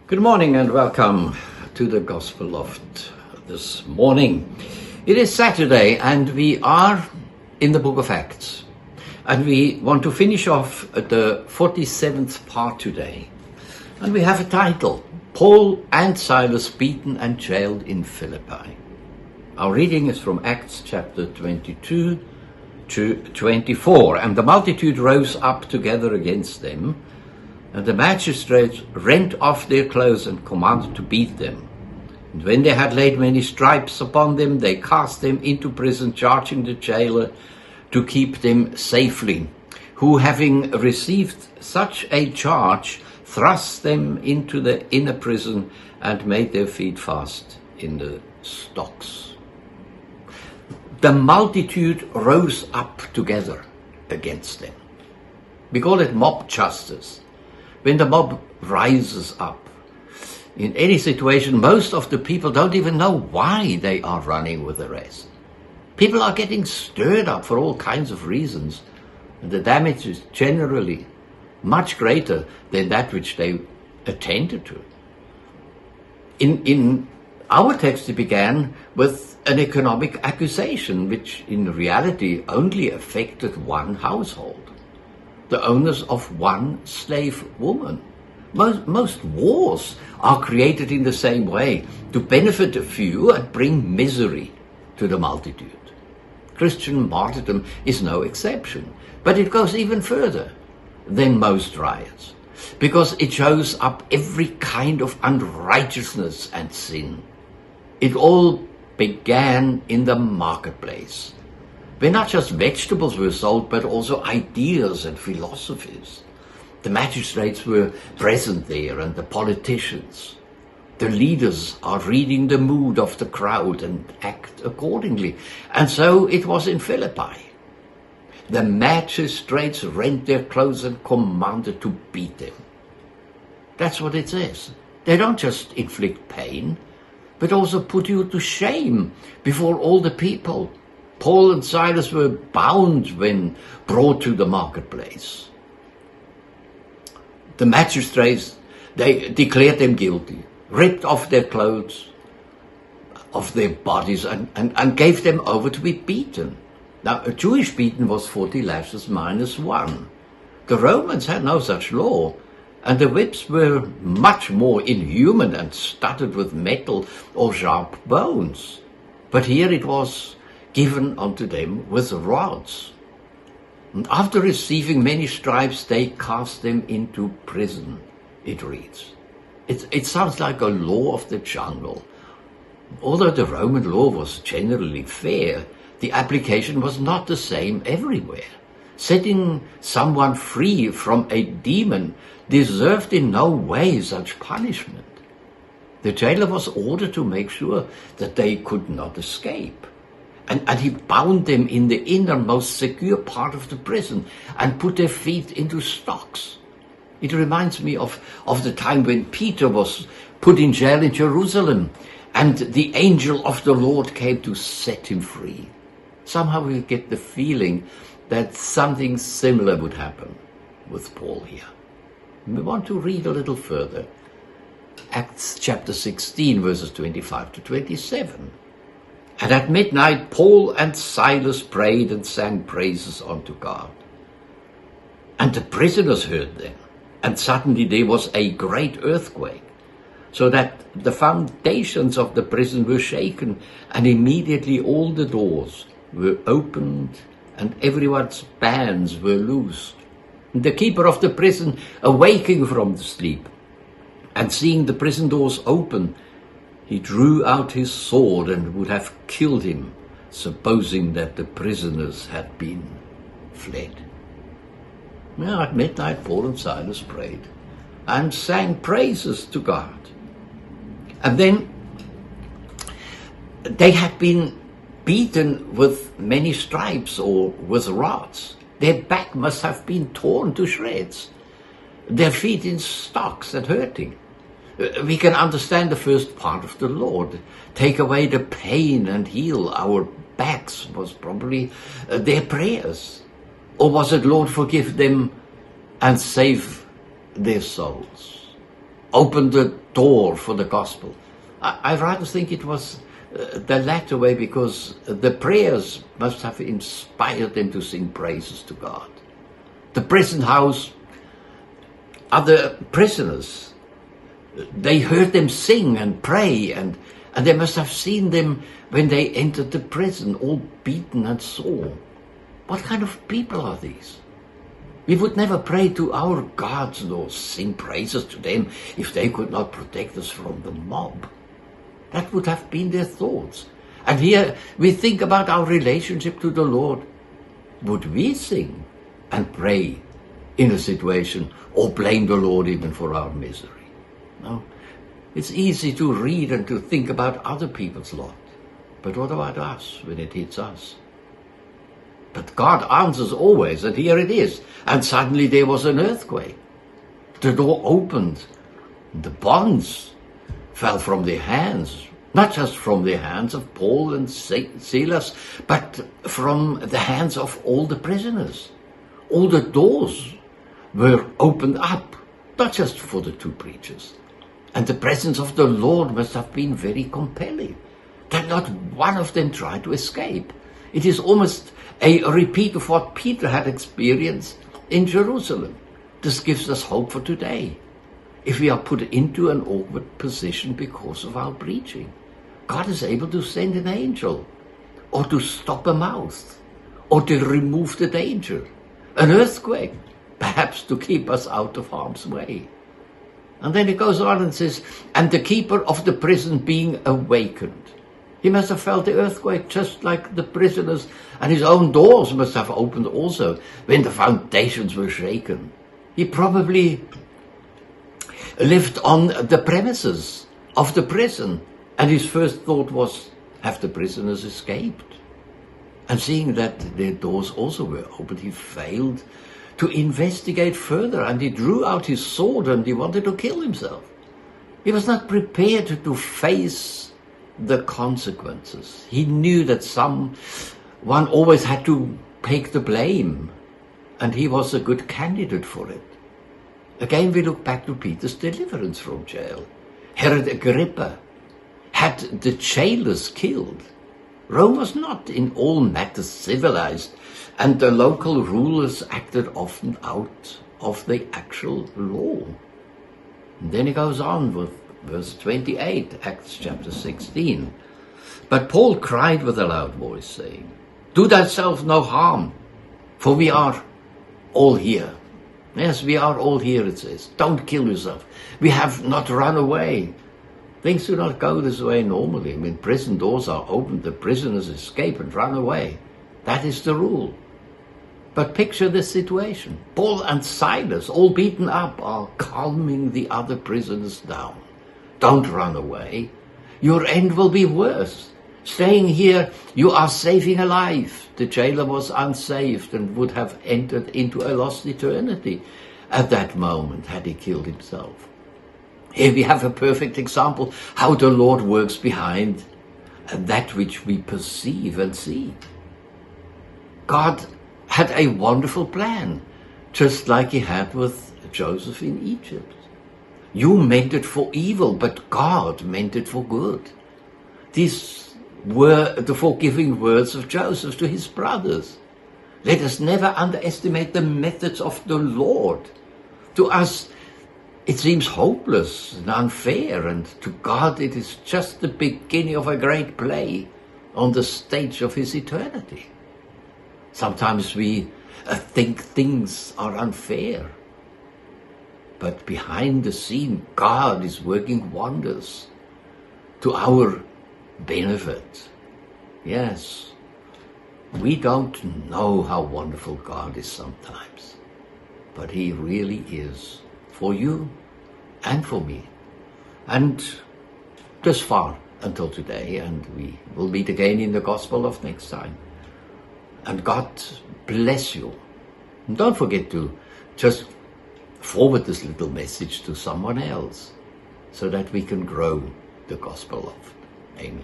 Good morning and welcome to the Gospel Loft this morning. It is Saturday and we are in the book of Acts. And we want to finish off the 47th part today. And we have a title, Paul and Silas beaten and jailed in Philippi. Our reading is from Acts chapter 22 to 24. And the multitude rose up together against them, and the magistrates rent off their clothes and commanded to beat them. And when they had laid many stripes upon them, they cast them into prison, charging the jailer to keep them safely, who, having received such a charge, thrust them into the inner prison and made their feet fast in the stocks. The multitude rose up together against them. We call it mob justice. When the mob rises up in any situation, most of the people don't even know why they are running with the rest. People are getting stirred up for all kinds of reasons, and the damage is generally much greater than that which they attended to. In our text, it began with an economic accusation, which in reality only affected one household. The owners of one slave woman. Most wars are created in the same way, to benefit a few and bring misery to the multitude. Christian martyrdom is no exception, but it goes even further than most riots, because it shows up every kind of unrighteousness and sin. It all began in the marketplace, where not just vegetables were sold, but also ideas and philosophies. The magistrates were present there, and the politicians. The leaders are reading the mood of the crowd and act accordingly. And so it was in Philippi. The magistrates rent their clothes and commanded to beat them. That's what it says. They don't just inflict pain, but also put you to shame before all the people. Paul and Silas were bound when brought to the marketplace. The magistrates, they declared them guilty, ripped off their clothes, of their bodies, and gave them over to be beaten. Now, a Jewish beating was 40 lashes minus one. The Romans had no such law, and the whips were much more inhuman and studded with metal or sharp bones. But here it was given unto them with rods. And after receiving many stripes, they cast them into prison, it reads. It sounds like a law of the jungle. Although the Roman law was generally fair, the application was not the same everywhere. Setting someone free from a demon deserved in no way such punishment. The jailer was ordered to make sure that they could not escape. And he bound them in the innermost secure part of the prison and put their feet into stocks. It reminds me of the time when Peter was put in jail in Jerusalem and the angel of the Lord came to set him free. Somehow we get the feeling that something similar would happen with Paul here. We want to read a little further. Acts chapter 16, verses 25 to 27. And at midnight, Paul and Silas prayed and sang praises unto God. And the prisoners heard them, and suddenly there was a great earthquake, so that the foundations of the prison were shaken, and immediately all the doors were opened, and everyone's bands were loosed. And the keeper of the prison, awaking from the sleep, and seeing the prison doors open, he drew out his sword and would have killed him, supposing that the prisoners had been fled. Now at midnight, Paul and Silas prayed and sang praises to God. And then they had been beaten with many stripes or with rods. Their back must have been torn to shreds, their feet in stocks and hurting. We can understand the first part of the Lord. Take away the pain and heal our backs was probably their prayers. Or was it, Lord, forgive them and save their souls? opened the door for the gospel. I rather think it was the latter way, because the prayers must have inspired them to sing praises to God. The prison house, other prisoners, they heard them sing and pray, and they must have seen them when they entered the prison, all beaten and sore. What kind of people are these? We would never pray to our gods nor sing praises to them if they could not protect us from the mob. That would have been their thoughts. And here we think about our relationship to the Lord. Would we sing and pray in a situation, or blame the Lord even for our misery? No. It's easy to read and to think about other people's lot. But what about us when it hits us? But God answers always, and here it is. And suddenly there was an earthquake. The door opened. The bonds fell from their hands, not just from the hands of Paul and Silas, but from the hands of all the prisoners. All the doors were opened up, not just for the two preachers. And the presence of the Lord must have been very compelling, that not one of them tried to escape. It is almost a repeat of what Peter had experienced in Jerusalem. This gives us hope for today. If we are put into an awkward position because of our preaching, God is able to send an angel, or to stop a mouth, or to remove the danger, an earthquake, perhaps to keep us out of harm's way. And then it goes on and says, and the keeper of the prison being awakened. He must have felt the earthquake just like the prisoners, and his own doors must have opened also when the foundations were shaken. He probably lived on the premises of the prison, and his first thought was, have the prisoners escaped? And seeing that their doors also were opened, he failed to investigate further, and he drew out his sword and he wanted to kill himself. He was not prepared to face the consequences. He knew that someone always had to take the blame, and he was a good candidate for it. Again, we look back to Peter's deliverance from jail. Herod Agrippa had the jailers killed. Rome was not in all matters civilized, and the local rulers acted often out of the actual law. And then he goes on with verse 28, Acts chapter 16. But Paul cried with a loud voice, saying, do thyself no harm, for we are all here. Yes, we are all here, it says. Don't kill yourself. We have not run away. Things do not go this way normally. When prison doors are opened, the prisoners escape and run away. That is the rule. But picture this situation. Paul and Silas, all beaten up, are calming the other prisoners down. Don't run away. Your end will be worse. Staying here, you are saving a life. The jailer was unsaved and would have entered into a lost eternity at that moment had he killed himself. Here we have a perfect example how the Lord works behind that which we perceive and see. God had a wonderful plan, just like he had with Joseph in Egypt. You meant it for evil, but God meant it for good. These were the forgiving words of Joseph to his brothers. Let us never underestimate the methods of the Lord. To us, it seems hopeless and unfair, and to God it is just the beginning of a great play on the stage of his eternity. Sometimes we think things are unfair, but behind the scene, God is working wonders to our benefit. Yes, we don't know how wonderful God is sometimes, but he really is for you and for me. And thus far until today, and we will meet again in the gospel of next time. And God bless you. And don't forget to just forward this little message to someone else so that we can grow the gospel of. Amen.